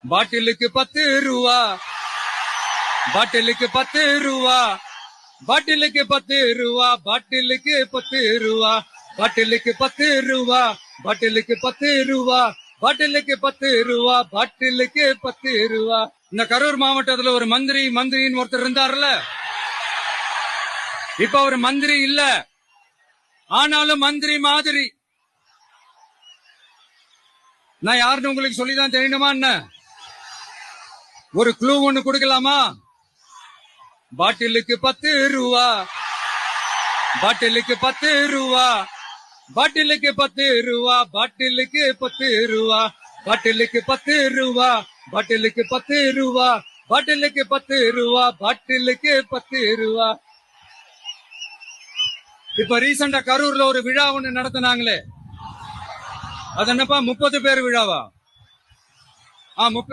பாட்டிலுக்கு 10 ரூபா, பாட்டிலுக்கு 10 ரூபா, பாட்டிலுக்கு 10 ரூபா, பாட்டிலுக்கு 10 ரூபா, பாட்டிலுக்கு 10 ரூபா, பாட்டிலுக்கு 10 ரூபா, பாட்டிலுக்கு 10 ரூபா, பாட்டிலுக்கு 10 ரூபா. இந்த கரூர் மாவட்டத்துல ஒரு மந்திரின்னு ஒருத்தர் இருந்தார்ல, இப்ப அவர் மந்திரி இல்ல, ஆனாலும் மந்திரி மாதிரி. நான் யாருன்னு உங்களுக்கு சொல்லிதான் தெரியணுமா என்ன? ஒரு க்ளூ ஒண்ணு கொடுக்கலாமா? பாட்டிலுக்கு 10 ரூபா, பாட்டிலுக்கு 10 ரூபா, பாட்டிலுக்கு 10 ரூபா, பாட்டிலுக்கு 10 ரூபா, பாட்டிலுக்கு 10 ரூபா, பாட்டிலுக்கு 10 ரூபா, பாட்டிலுக்கு 10 ரூபா, பாட்டிலுக்கு 10 ரூபா. இப்ப ரீசெண்டா கரூர்ல ஒரு விழா ஒண்ணு நடத்தினாங்களே, அது என்னப்பா 30 பேர் விழாவா? 30